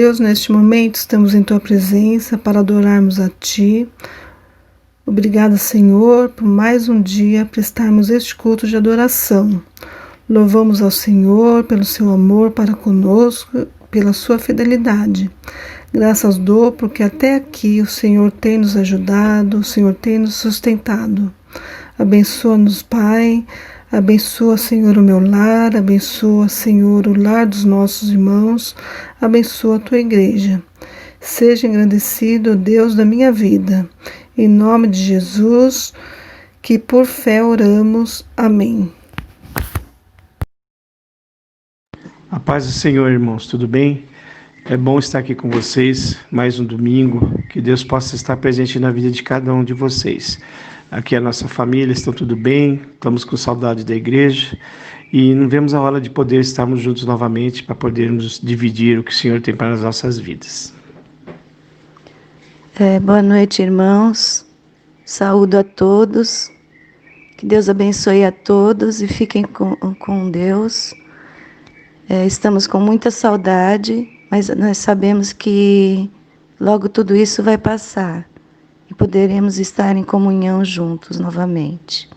Deus, neste momento estamos em Tua presença para adorarmos a Ti. Obrigada, Senhor, por mais um dia prestarmos este culto de adoração. Louvamos ao Senhor pelo Seu amor para conosco, pela Sua fidelidade. Graças dou porque até aqui o Senhor tem nos ajudado, o Senhor tem nos sustentado. Abençoa-nos, Pai. Abençoa, Senhor, o meu lar, abençoa, Senhor, o lar dos nossos irmãos, abençoa a Tua igreja. Seja engrandecido, Deus da minha vida. Em nome de Jesus, que por fé oramos. Amém. A paz do Senhor, irmãos, tudo bem? É bom estar aqui com vocês, mais um domingo, que Deus possa estar presente na vida de cada um de vocês. Aqui a nossa família, estão tudo bem, estamos com saudade da igreja e não vemos a hora de poder estarmos juntos novamente para podermos dividir o que o Senhor tem para as nossas vidas. Boa noite, irmãos, saúdo a todos, que Deus abençoe a todos e fiquem com Deus. Estamos com muita saudade, mas nós sabemos que logo tudo isso vai passar e poderemos estar em comunhão juntos novamente.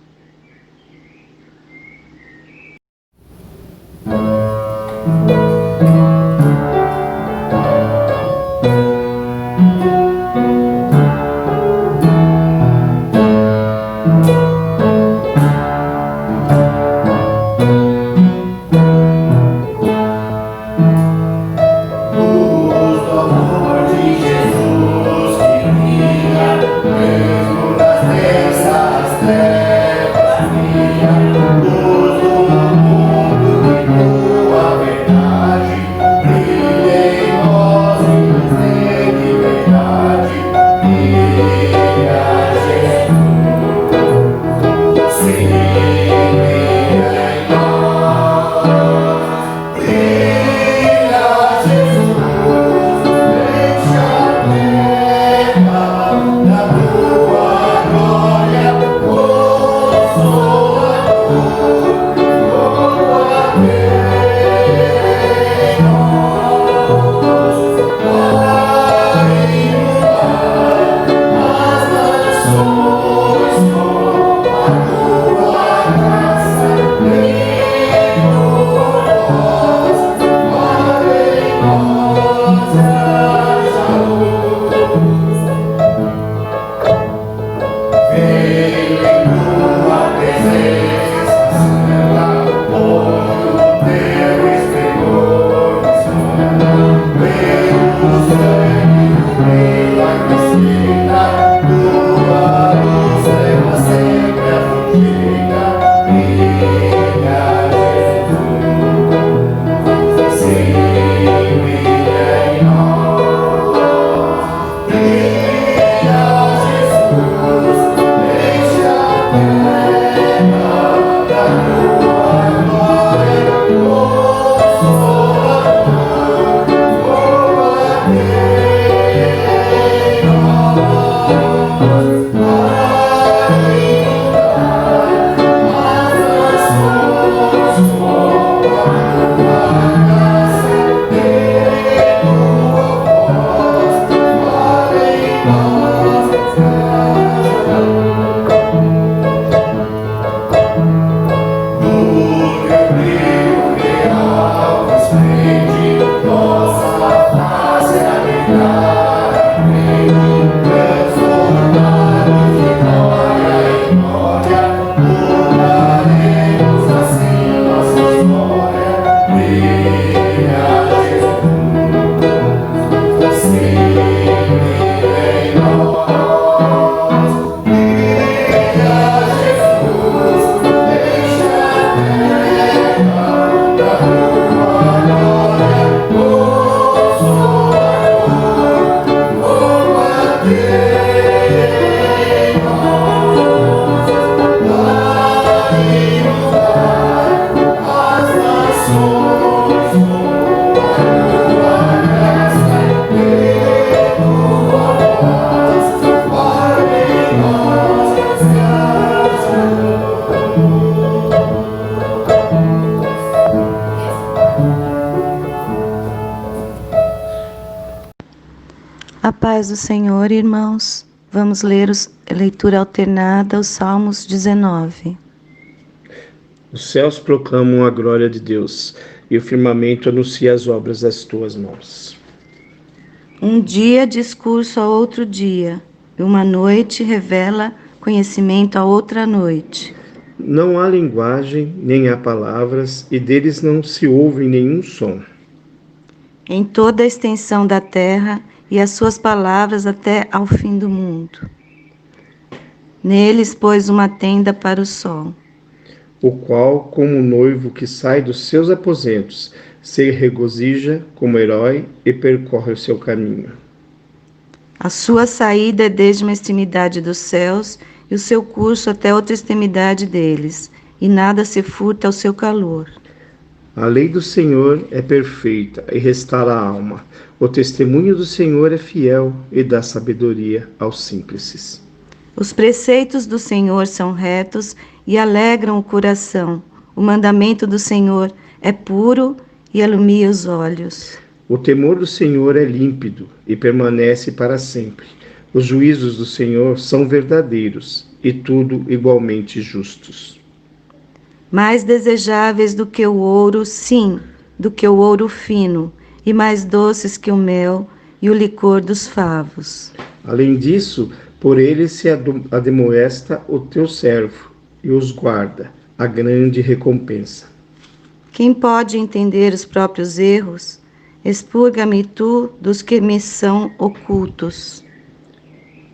A paz do Senhor, irmãos. Vamos ler a leitura alternada, os Salmos 19. Os céus proclamam a glória de Deus, e o firmamento anuncia as obras das tuas mãos. Um dia discurso a outro dia, e uma noite revela conhecimento a outra noite. Não há linguagem, nem há palavras, e deles não se ouve nenhum som. Em toda a extensão da terra, e as suas palavras até ao fim do mundo. Neles pôs uma tenda para o sol, O qual, como um noivo que sai dos seus aposentos, se regozija como herói e percorre o seu caminho. A sua saída é desde uma extremidade dos céus, e o seu curso até outra extremidade deles, e nada se furta ao seu calor. A lei do Senhor é perfeita e restaura a alma. O testemunho do Senhor é fiel e dá sabedoria aos simples. Os preceitos do Senhor são retos e alegram o coração. O mandamento do Senhor é puro e alumia os olhos. O temor do Senhor é límpido e permanece para sempre. Os juízos do Senhor são verdadeiros e tudo igualmente justos. Mais desejáveis do que o ouro, sim, do que o ouro fino, e mais doces que o mel e o licor dos favos. Além disso, por ele se ademoesta o teu servo e os guarda a grande recompensa. Quem pode entender os próprios erros? Expurga-me tu dos que me são ocultos.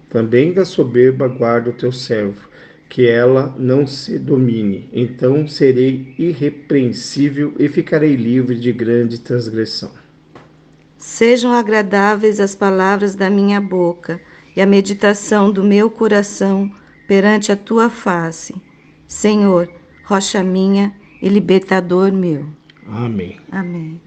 Também da soberba guarda o teu servo, que ela não se domine. Então serei irrepreensível e ficarei livre de grande transgressão. Sejam agradáveis as palavras da minha boca e a meditação do meu coração perante a tua face, Senhor, rocha minha e libertador meu. Amém. Amém.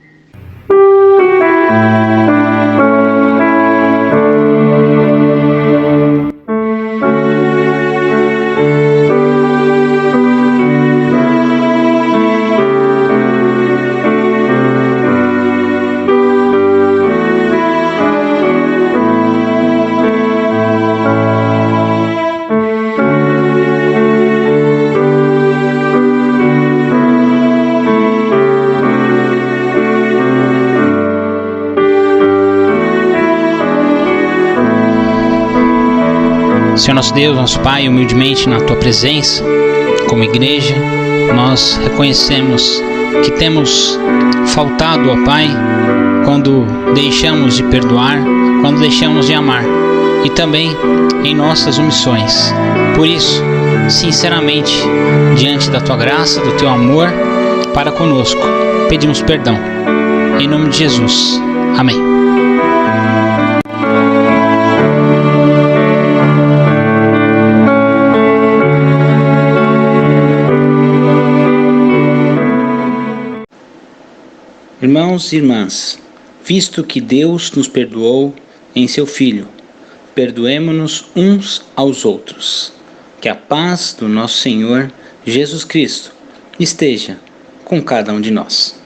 Senhor nosso Deus, nosso Pai, humildemente na Tua presença, como igreja, nós reconhecemos que temos faltado, ó Pai, quando deixamos de perdoar, quando deixamos de amar, e também em nossas omissões. Por isso, sinceramente, diante da Tua graça, do Teu amor para conosco, pedimos perdão. Em nome de Jesus. Amém. Irmãos e irmãs, visto que Deus nos perdoou em seu Filho, perdoemo-nos uns aos outros. Que a paz do nosso Senhor Jesus Cristo esteja com cada um de nós.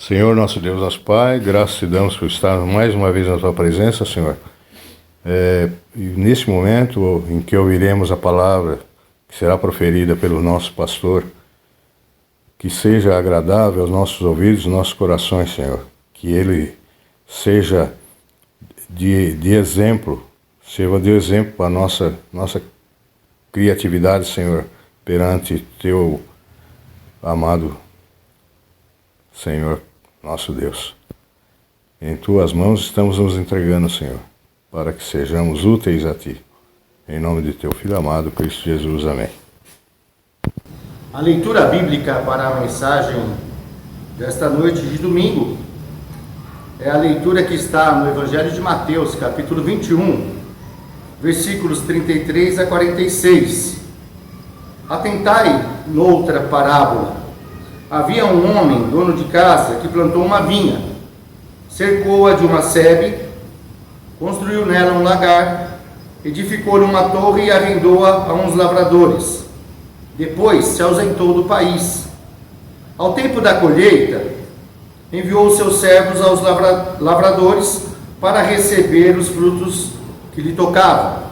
Senhor, nosso Deus, nosso Pai, graças te damos por estarmos mais uma vez na Tua presença, Senhor. E neste momento em que ouviremos a palavra que será proferida pelo nosso pastor, que seja agradável aos nossos ouvidos, aos nossos corações, Senhor. Que ele seja de exemplo, sirva de exemplo para a nossa criatividade, Senhor, perante Teu amado Senhor, nosso Deus. Em Tuas mãos estamos nos entregando, Senhor, para que sejamos úteis a Ti. Em nome de Teu Filho amado, Cristo Jesus. Amém. A leitura bíblica para a mensagem desta noite de domingo é a leitura que está no Evangelho de Mateus, capítulo 21, versículos 33 a 46. Atentai noutra parábola. Havia um homem, dono de casa, que plantou uma vinha, cercou-a de uma sebe, construiu nela um lagar, edificou-lhe uma torre e arrendou-a a uns lavradores. Depois se ausentou do país. Ao tempo da colheita, enviou seus servos aos lavradores para receber os frutos que lhe tocavam.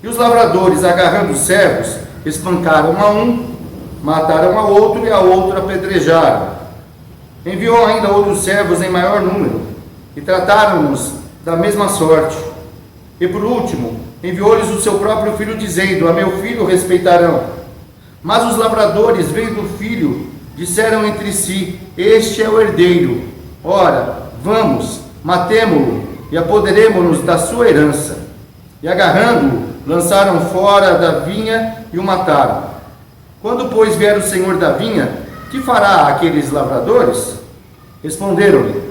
E os lavradores, agarrando os servos, espancaram a um, mataram a outro e a outro apedrejaram. Enviou ainda outros servos em maior número, e trataram-nos da mesma sorte. E por último, enviou-lhes o seu próprio filho, dizendo: a meu filho respeitarão. Mas os lavradores, vendo o filho, disseram entre si: este é o herdeiro. Ora, vamos, matemo-lo e apoderemo-nos da sua herança. E agarrando-o, lançaram fora da vinha e o mataram. Quando, pois, vier o senhor da vinha, que fará aqueles lavradores? Responderam-lhe: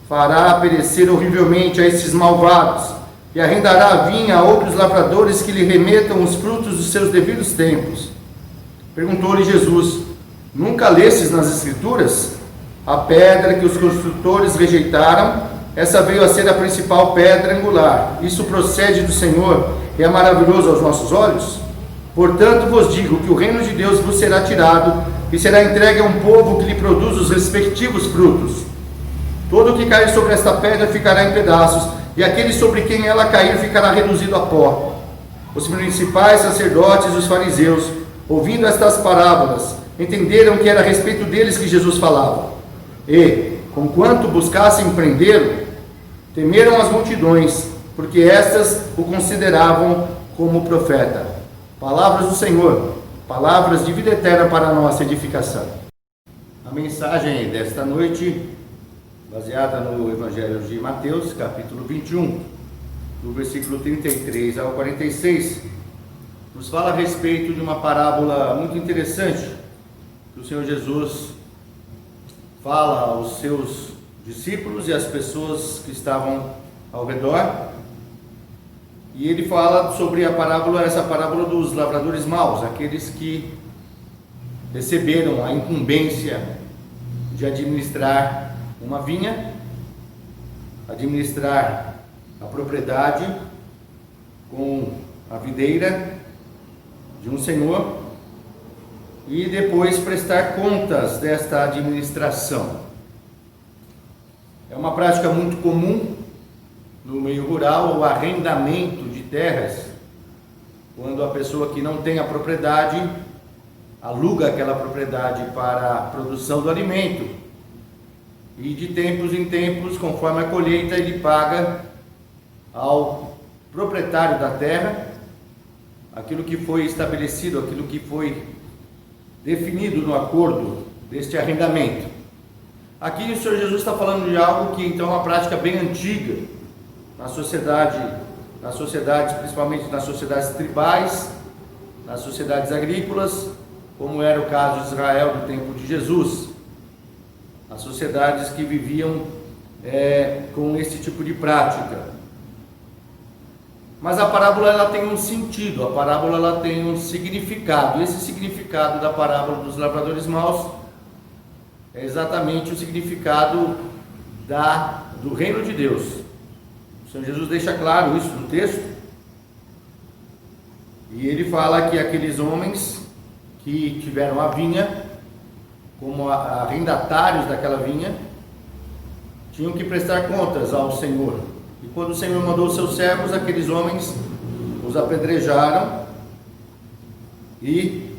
fará perecer horrivelmente a esses malvados, e arrendará a vinha a outros lavradores que lhe remetam os frutos dos seus devidos tempos. Perguntou-lhe Jesus: nunca lestes nas Escrituras? A pedra que os construtores rejeitaram, essa veio a ser a principal pedra angular. Isso procede do Senhor e é maravilhoso aos nossos olhos? Portanto vos digo que o reino de Deus vos será tirado e será entregue a um povo que lhe produz os respectivos frutos. Todo o que cair sobre esta pedra ficará em pedaços, e aquele sobre quem ela cair ficará reduzido a pó. Os principais sacerdotes e os fariseus, ouvindo estas parábolas, entenderam que era a respeito deles que Jesus falava. E, conquanto buscassem prendê-lo, temeram as multidões, porque estas o consideravam como profeta. Palavras do Senhor, palavras de vida eterna para a nossa edificação. A mensagem desta noite, baseada no Evangelho de Mateus, capítulo 21, do versículo 33 ao 46, nos fala a respeito de uma parábola muito interessante que o Senhor Jesus fala aos seus discípulos e às pessoas que estavam ao redor. E ele fala sobre essa parábola dos lavradores maus, aqueles que receberam a incumbência de administrar uma vinha, administrar a propriedade com a videira de um senhor e depois prestar contas desta administração. É uma prática muito comum no meio rural, o arrendamento de terras, quando a pessoa que não tem a propriedade aluga aquela propriedade para a produção do alimento, e de tempos em tempos, conforme a colheita, ele paga ao proprietário da terra aquilo que foi estabelecido, aquilo que foi definido no acordo deste arrendamento. Aqui o Senhor Jesus está falando de algo que então é uma prática bem antiga na sociedade, principalmente nas sociedades tribais, nas sociedades agrícolas, como era o caso de Israel no tempo de Jesus, as sociedades que viviam com esse tipo de prática. Mas a parábola ela tem um sentido, a parábola ela tem um significado. Esse significado da parábola dos lavradores maus é exatamente o significado do reino de Deus. O Senhor Jesus deixa claro isso no texto, e ele fala que aqueles homens que tiveram a vinha como arrendatários daquela vinha, tinham que prestar contas ao Senhor. E quando o Senhor mandou os seus servos, aqueles homens os apedrejaram e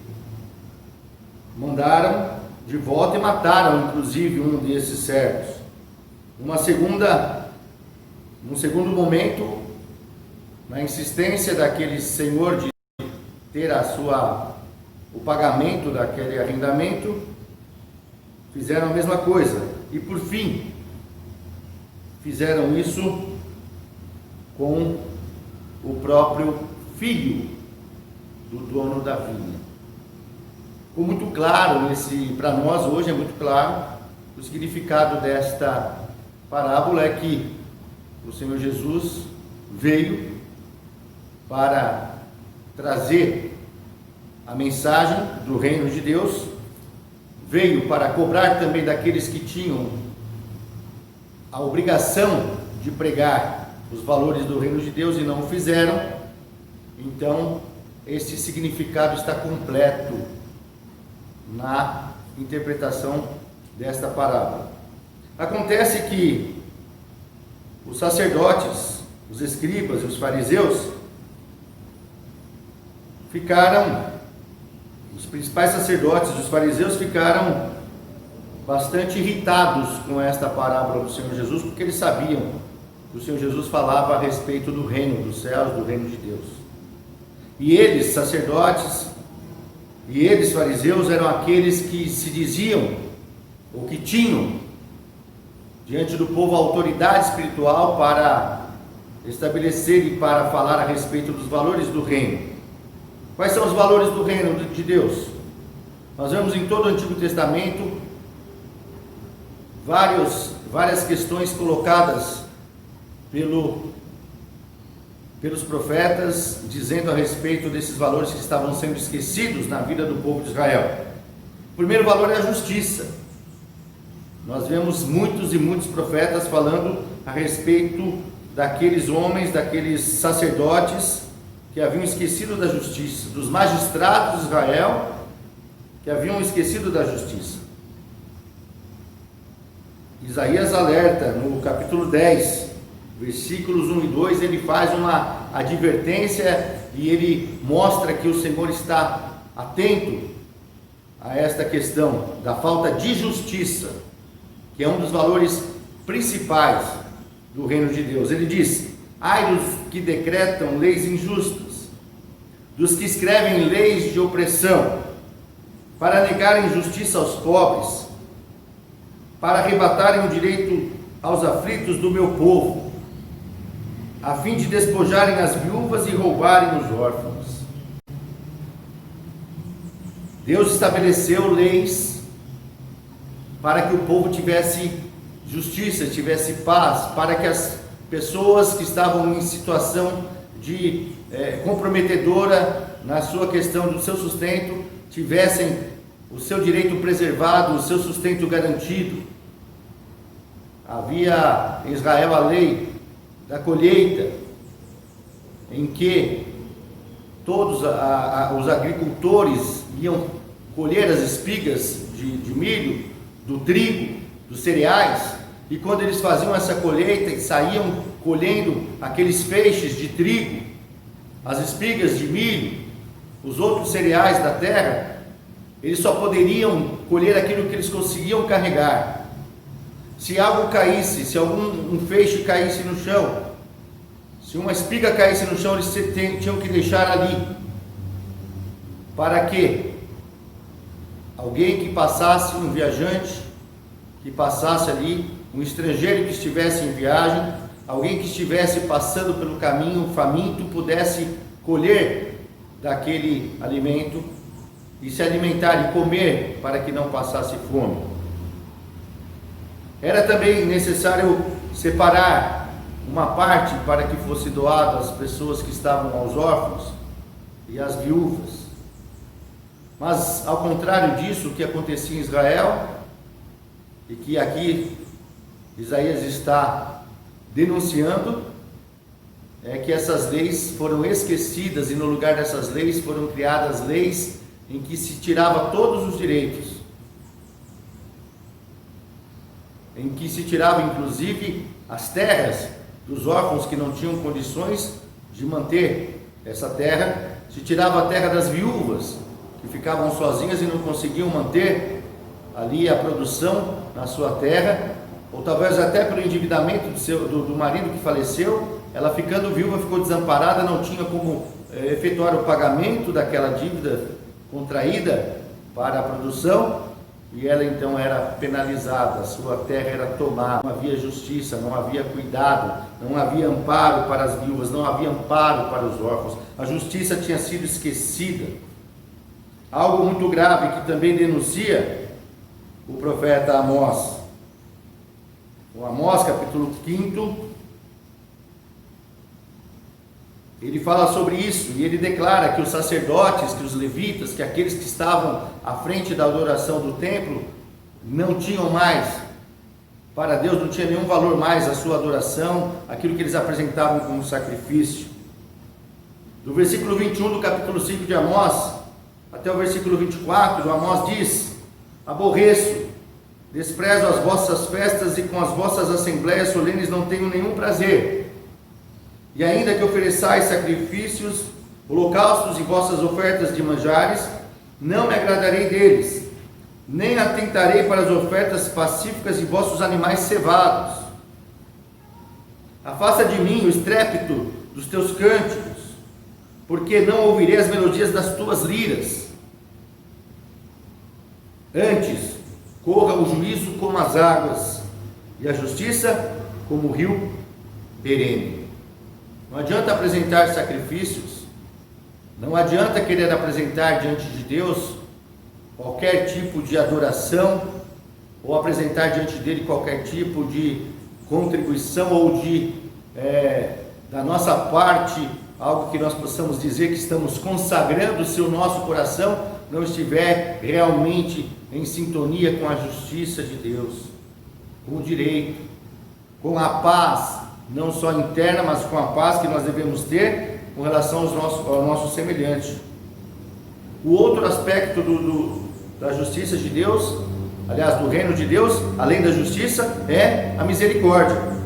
mandaram de volta e mataram, inclusive, um desses servos. Num segundo momento, na insistência daquele senhor de ter o pagamento daquele arrendamento, fizeram a mesma coisa. E por fim, fizeram isso com o próprio filho do dono da vinha. Ficou muito claro, para nós hoje é muito claro, o significado desta parábola é que o Senhor Jesus veio para trazer a mensagem do reino de Deus, veio para cobrar também daqueles que tinham a obrigação de pregar os valores do reino de Deus e não o fizeram. Então, esse significado está completo na interpretação desta parábola. Acontece que os sacerdotes, os escribas e os fariseus os principais sacerdotes e os fariseus ficaram bastante irritados com esta parábola do Senhor Jesus, porque eles sabiam que o Senhor Jesus falava a respeito do reino dos céus, do reino de Deus. E eles, sacerdotes, e eles, fariseus, eram aqueles que se diziam, ou que tinham, diante do povo, a autoridade espiritual para estabelecer e para falar a respeito dos valores do reino. Quais são os valores do reino de Deus? Nós vemos em todo o Antigo Testamento várias questões colocadas pelos profetas, dizendo a respeito desses valores que estavam sendo esquecidos na vida do povo de Israel. O primeiro valor é a justiça. Nós vemos muitos e muitos profetas falando a respeito daqueles homens, daqueles sacerdotes que haviam esquecido da justiça, dos magistrados de Israel que haviam esquecido da justiça. Isaías alerta no capítulo 10, versículos 1 e 2, ele faz uma advertência e ele mostra que o Senhor está atento a esta questão da falta de justiça, que é um dos valores principais do reino de Deus. Ele diz: ai dos que decretam leis injustas, dos que escrevem leis de opressão, para negarem justiça aos pobres, para arrebatarem o direito aos aflitos do meu povo, a fim de despojarem as viúvas e roubarem os órfãos. Deus estabeleceu leis para que o povo tivesse justiça, tivesse paz, para que as pessoas que estavam em situação de comprometedora na sua questão do seu sustento, tivessem o seu direito preservado, o seu sustento garantido. Havia em Israel a lei da colheita, em que todos os agricultores iam colher as espigas de milho, do trigo, dos cereais, e quando eles faziam essa colheita e saíam colhendo aqueles feixes de trigo, as espigas de milho, os outros cereais da terra, eles só poderiam colher aquilo que eles conseguiam carregar. Se algo caísse, se um feixe caísse no chão, se uma espiga caísse no chão, eles tinham que deixar ali, para que alguém que passasse, um viajante que passasse ali, um estrangeiro que estivesse em viagem, alguém que estivesse passando pelo caminho faminto, pudesse colher daquele alimento e se alimentar e comer, para que não passasse fome. Era também necessário separar uma parte para que fosse doado às pessoas que estavam aos órfãos e às viúvas. Mas, ao contrário disso, o que acontecia em Israel, e que aqui Isaías está denunciando, é que essas leis foram esquecidas, e no lugar dessas leis foram criadas leis em que se tirava todos os direitos. em que se tirava inclusive as terras dos órfãos que não tinham condições de manter essa terra, se tirava a terra das viúvas que ficavam sozinhas e não conseguiam manter ali a produção na sua terra, ou talvez até pelo endividamento do marido que faleceu, ela ficando viúva ficou desamparada, não tinha como efetuar o pagamento daquela dívida contraída para a produção, e ela então era penalizada, a sua terra era tomada, não havia justiça, não havia cuidado, não havia amparo para as viúvas, não havia amparo para os órfãos, a justiça tinha sido esquecida. Algo muito grave que também denuncia o profeta Amós. O Amós, capítulo 5, ele fala sobre isso, e ele declara que os sacerdotes, que os levitas, que aqueles que estavam à frente da adoração do templo, não tinham mais, para Deus não tinha nenhum valor mais a sua adoração, aquilo que eles apresentavam como sacrifício. Do versículo 21 do capítulo 5 de Amós, até o versículo 24, Amós diz: aborreço, desprezo as vossas festas, e com as vossas assembleias solenes não tenho nenhum prazer. E ainda que ofereçais sacrifícios, holocaustos e vossas ofertas de manjares, não me agradarei deles, nem atentarei para as ofertas pacíficas e vossos animais cevados. Afasta de mim o estrépito dos teus cânticos, porque não ouvirei as melodias das tuas liras. Antes, corra o juízo como as águas, e a justiça como o rio perene. Não adianta apresentar sacrifícios, não adianta querer apresentar diante de Deus qualquer tipo de adoração, ou apresentar diante dele qualquer tipo de contribuição, ou da nossa parte, algo que nós possamos dizer que estamos consagrando se o nosso coração não estiver realmente em sintonia com a justiça de Deus, com o direito, com a paz, não só interna, mas com a paz que nós devemos ter com relação ao nosso semelhante. O outro aspecto da justiça de Deus, aliás, do reino de Deus, além da justiça, é a misericórdia.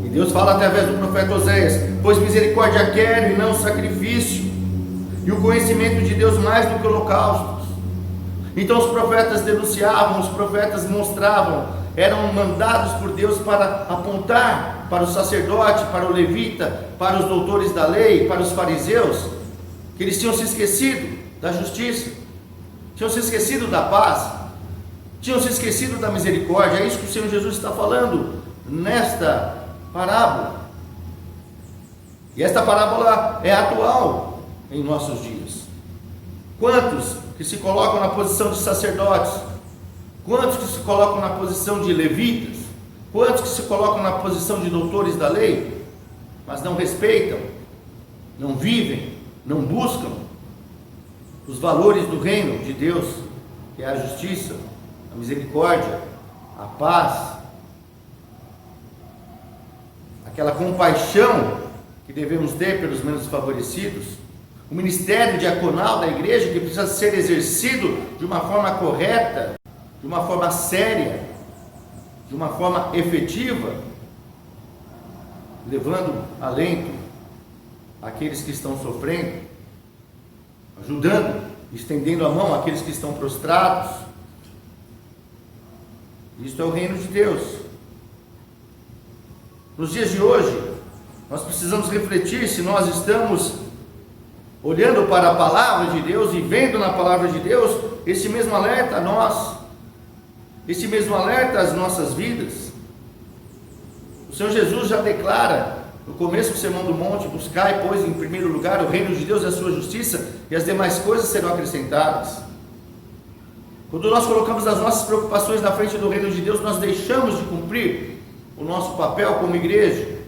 E Deus fala através do profeta Oséias: pois misericórdia quero e não sacrifício, e o conhecimento de Deus mais do que holocaustos. Então os profetas denunciavam, os profetas mostravam, eram mandados por Deus para apontar para o sacerdote, para o levita, para os doutores da lei, para os fariseus, que eles tinham se esquecido da justiça, tinham se esquecido da paz, tinham se esquecido da misericórdia. É isso que o Senhor Jesus está falando nesta parábola. E esta parábola é atual em nossos dias. Quantos que se colocam na posição de sacerdotes, quantos que se colocam na posição de levitas, quantos que se colocam na posição de doutores da lei, mas não respeitam, não vivem, não buscam os valores do reino de Deus, que é a justiça, a misericórdia, a paz, aquela compaixão que devemos ter pelos menos favorecidos, o ministério diaconal da igreja que precisa ser exercido de uma forma correta, de uma forma séria, de uma forma efetiva, levando alento àqueles que estão sofrendo, ajudando, estendendo a mão àqueles que estão prostrados. Isto é o reino de Deus. Nos dias de hoje, nós precisamos refletir se nós estamos olhando para a palavra de Deus e vendo na palavra de Deus esse mesmo alerta a nós, esse mesmo alerta às nossas vidas. O Senhor Jesus já declara no começo do Sermão do Monte: buscai, pois, em primeiro lugar o reino de Deus e a sua justiça, e as demais coisas serão acrescentadas. Quando nós colocamos as nossas preocupações na frente do reino de Deus, nós deixamos de cumprir o nosso papel como igreja.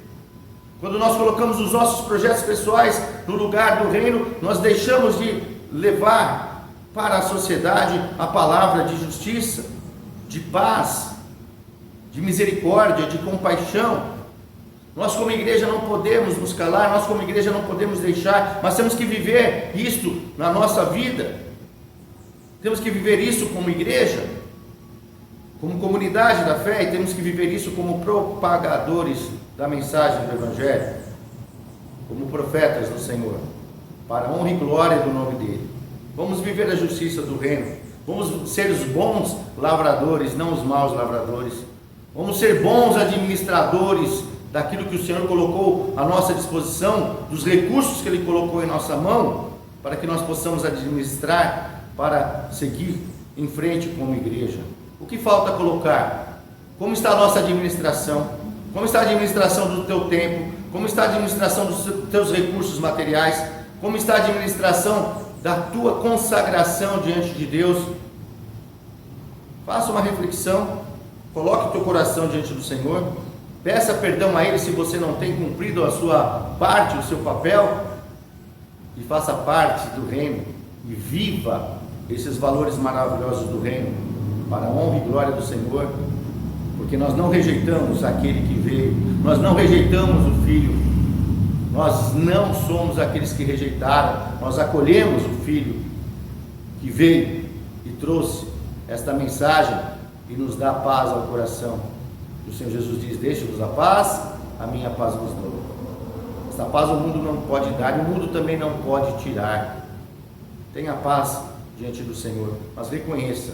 Quando nós colocamos os nossos projetos pessoais no lugar do reino, nós deixamos de levar para a sociedade a palavra de justiça, de paz, de misericórdia, de compaixão. Nós como igreja não podemos nos calar, nós como igreja não podemos deixar, mas temos que viver isto na nossa vida. Temos que viver isso como igreja. como comunidade da fé, e temos que viver isso como propagadores da mensagem do Evangelho, como profetas do Senhor, para a honra e glória do nome dele. Vamos viver a justiça do reino, vamos ser os bons lavradores, não os maus lavradores. Vamos ser bons administradores daquilo que o Senhor colocou à nossa disposição, dos recursos que Ele colocou em nossa mão, para que nós possamos administrar, para seguir em frente como igreja. O que falta colocar? Como está a nossa administração? Como está a administração do teu tempo? Como está a administração dos teus recursos materiais? Como está a administração da tua consagração diante de Deus? Faça uma reflexão, coloque o teu coração diante do Senhor, peça perdão a Ele se você não tem cumprido a sua parte, o seu papel, e faça parte do reino, e viva esses valores maravilhosos do reino, para a honra e glória do Senhor, porque nós não rejeitamos aquele que veio, nós não rejeitamos o Filho, nós não somos aqueles que rejeitaram, nós acolhemos o Filho que veio e trouxe esta mensagem e nos dá paz ao coração. O Senhor Jesus diz: deixe-vos a paz, a minha paz vos dou. Esta paz o mundo não pode dar e o mundo também não pode tirar. Tenha paz diante do Senhor, mas reconheça,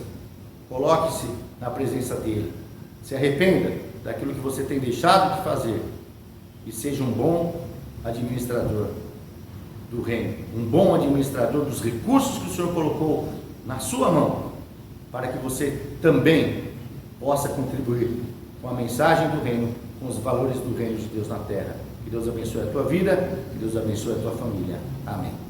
coloque-se na presença dEle, se arrependa daquilo que você tem deixado de fazer e seja um bom administrador do reino, um bom administrador dos recursos que o Senhor colocou na sua mão, para que você também possa contribuir com a mensagem do reino, com os valores do reino de Deus na terra. Que Deus abençoe a tua vida, que Deus abençoe a tua família. Amém.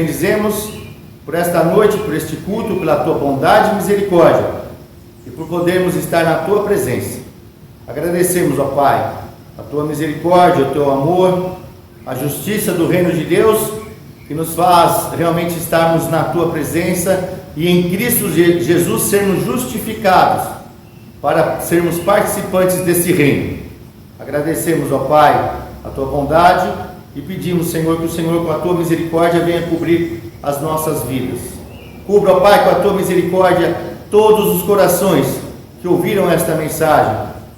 bendizemos por esta noite, por este culto, pela tua bondade e misericórdia e por podermos estar na tua presença. Agradecemos, ó Pai, a tua misericórdia, o teu amor, a justiça do reino de Deus, que nos faz realmente estarmos na tua presença e em Cristo Jesus sermos justificados para sermos participantes desse reino. Agradecemos, ó Pai, a tua bondade e pedimos, Senhor, que o Senhor com a tua misericórdia venha cobrir as nossas vidas. Cubra, ó Pai, com a tua misericórdia todos os corações que ouviram esta mensagem,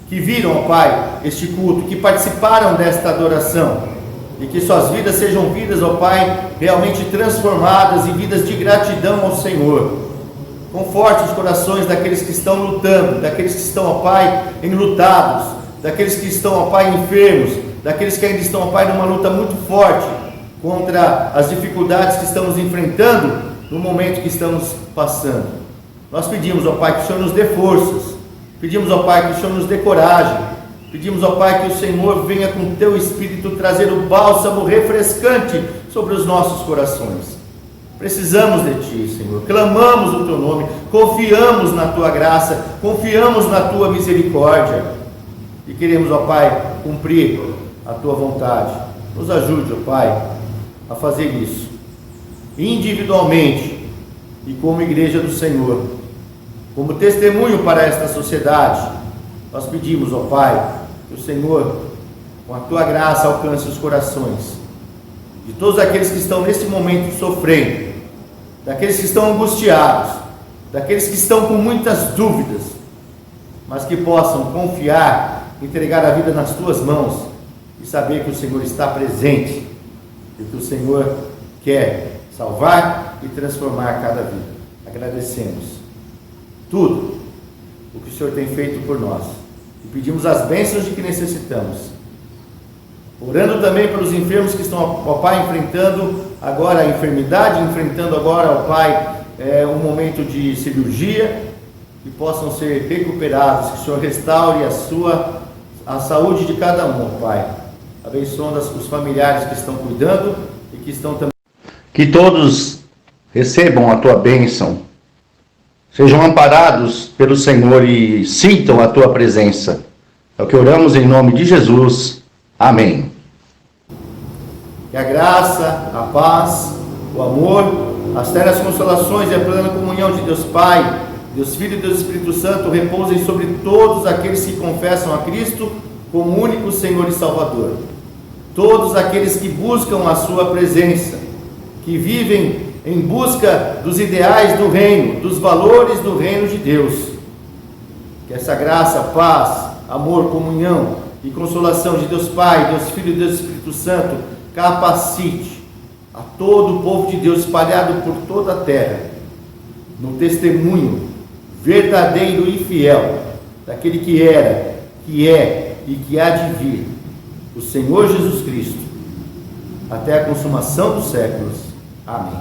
que viram, ó Pai, este culto, que participaram desta adoração, e que suas vidas sejam vidas, ó Pai, realmente transformadas e vidas de gratidão ao Senhor. Conforte os corações daqueles que estão lutando, daqueles que estão, ó Pai, enlutados, daqueles que estão, ó Pai, enfermos, daqueles que ainda estão, ó Pai, numa luta muito forte contra as dificuldades que estamos enfrentando no momento que estamos passando. Nós pedimos, ó Pai, que o Senhor nos dê forças, pedimos, ó Pai, que o Senhor nos dê coragem, pedimos, ó Pai, que o Senhor venha com o teu Espírito trazer o bálsamo refrescante sobre os nossos corações. Precisamos de Ti, Senhor, clamamos o Teu nome, confiamos na Tua graça, confiamos na Tua misericórdia e queremos, ó Pai, cumprir a Tua vontade. Nos ajude, ó Pai, a fazer isso, individualmente e como igreja do Senhor, como testemunho para esta sociedade. Nós pedimos, ó Pai, que o Senhor, com a Tua graça, alcance os corações de todos aqueles que estão nesse momento sofrendo, daqueles que estão angustiados, daqueles que estão com muitas dúvidas, mas que possam confiar, entregar a vida nas Tuas mãos e saber que o Senhor está presente e que o Senhor quer salvar e transformar cada vida. Agradecemos tudo o que o Senhor tem feito por nós e pedimos as bênçãos de que necessitamos, orando também pelos enfermos que estão, ó Pai, enfrentando agora a enfermidade, enfrentando agora, ó Pai, um momento de cirurgia, que possam ser recuperados, que o Senhor restaure a saúde de cada um, ó Pai, abençoando os familiares que estão cuidando e que estão também. Que todos recebam a Tua bênção, sejam amparados pelo Senhor e sintam a Tua presença. É o que oramos em nome de Jesus. Amém. Que a graça, a paz, o amor, as ternas consolações e a plena comunhão de Deus Pai, Deus Filho e Deus Espírito Santo repousem sobre todos aqueles que confessam a Cristo como único Senhor e Salvador. Todos aqueles que buscam a Sua presença, que vivem em busca dos ideais do reino, dos valores do reino de Deus. Que essa graça, paz, amor, comunhão e consolação de Deus Pai, Deus Filho e Deus Espírito Santo capacite a todo o povo de Deus espalhado por toda a terra no testemunho verdadeiro e fiel daquele que era, que é e que há de vir, o Senhor Jesus Cristo, até a consumação dos séculos. Amém.